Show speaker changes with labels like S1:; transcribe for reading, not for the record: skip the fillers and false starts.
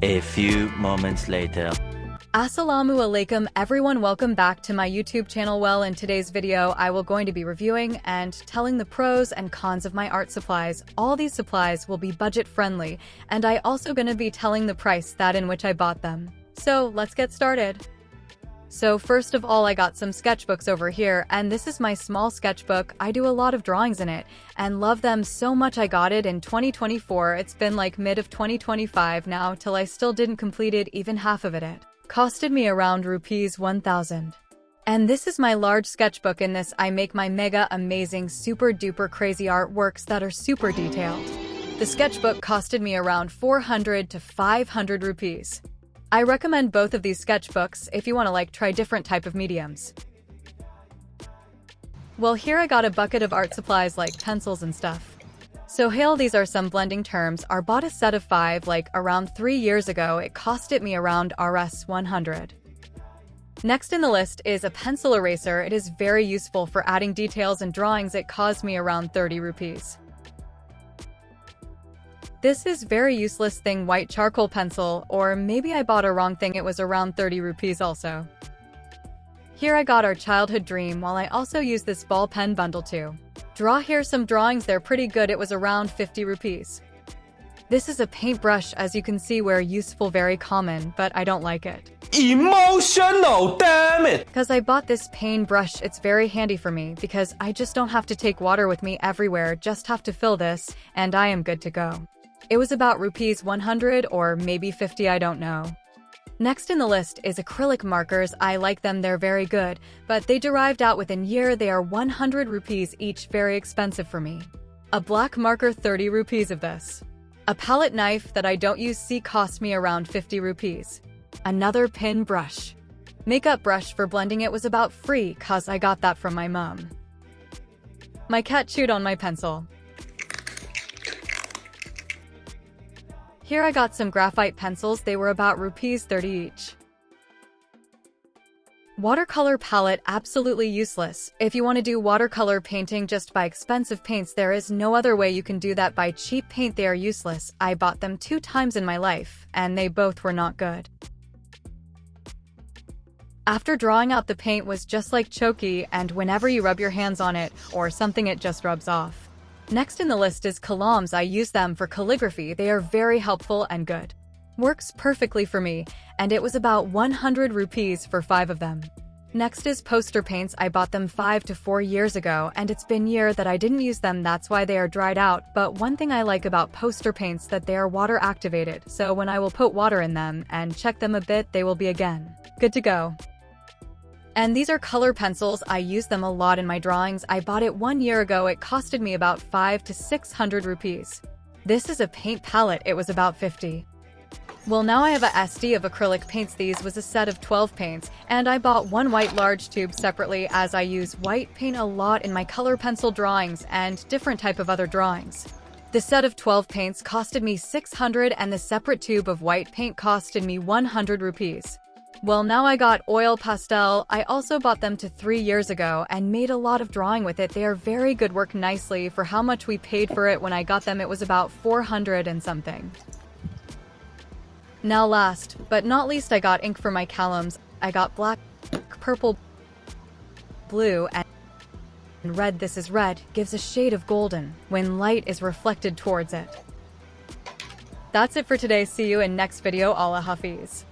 S1: A few moments later.
S2: Assalamu alaikum everyone, welcome back to my YouTube channel. Well, in today's video I will going to be reviewing and telling the pros and cons of my art supplies. All these supplies will be budget friendly, and I also gonna be telling the price that in which I bought them. So let's get started. So first of all, I got some sketchbooks over here, and this is my small sketchbook. I do a lot of drawings in it and love them so much. I got it in 2024. It's been like mid of 2025 now till I still didn't complete it, even half of it. Costed me around rupees 1,000. And this is my large sketchbook. In this I make my mega amazing super duper crazy artworks that are super detailed. The sketchbook costed me around 400 to 500 rupees. I recommend both of these sketchbooks if you want to try different type of mediums. Well, here I got a bucket of art supplies like pencils and stuff. So hail, these are some blending terms. I bought a set of 5 around 3 years ago. It costed me around Rs 100. Next in the list is a pencil eraser. It is very useful for adding details and drawings. It cost me around 30 rupees. This is very useless thing, white charcoal pencil, or maybe I bought a wrong thing. It was around 30 rupees also. Here I got our childhood dream, while I also use this ball pen bundle too. Draw here some drawings, they're pretty good. It was around 50 rupees. This is a paintbrush, as you can see, where useful, very common, but I don't like it.
S3: Emotional, damn it!
S2: Because I bought this paintbrush, it's very handy for me because I just don't have to take water with me everywhere, just have to fill this, and I am good to go. It was about rupees 100 or maybe 50, I don't know. Next in the list is acrylic markers. I like them, they're very good, but they derived out within year. They are 100 rupees each, very expensive for me. A black marker, 30 rupees of this. A palette knife that I don't use cost me around 50 rupees. Another pin brush. Makeup brush for blending, it was about free cause I got that from my mom. My cat chewed on my pencil. Here I got some graphite pencils. They were about rupees 30 each. Watercolor palette, absolutely useless. If you want to do watercolor painting just by expensive paints, there is no other way you can do that. By cheap paint, they are useless. I bought them 2 times in my life, and they both were not good. After drawing out, the paint was just like choky, and whenever you rub your hands on it or something, it just rubs off. Next in the list is columns. I use them for calligraphy. They are very helpful and good. Works perfectly for me, and it was about 100 rupees for 5 of them. Next is poster paints. I bought them 5 to 4 years ago, and it's been year that I didn't use them. That's why they are dried out. But one thing I like about poster paints that they are water activated, so when I will put water in them and check them a bit, they will be again good to go. And these are color pencils. I use them a lot in my drawings. I bought it 1 year ago. It costed me about 5 to 600 rupees. This is a paint palette. It was about 50. Well, now I have a SD of acrylic paints. These was a set of 12 paints, and I bought 1 white large tube separately, as I use white paint a lot in my color pencil drawings and different type of other drawings. The set of 12 paints costed me 600, and the separate tube of white paint costed me 100 rupees. Well, now I got oil pastel. I also bought them 3 years ago and made a lot of drawing with it. They are very good, work nicely for how much we paid for it. When I got them, it was about 400 and something. Now last but not least, I got ink for my columns. I got black, purple, blue, and red. This is red, gives a shade of golden when light is reflected towards it. That's it for today. See you in next video. Allah Hafiz.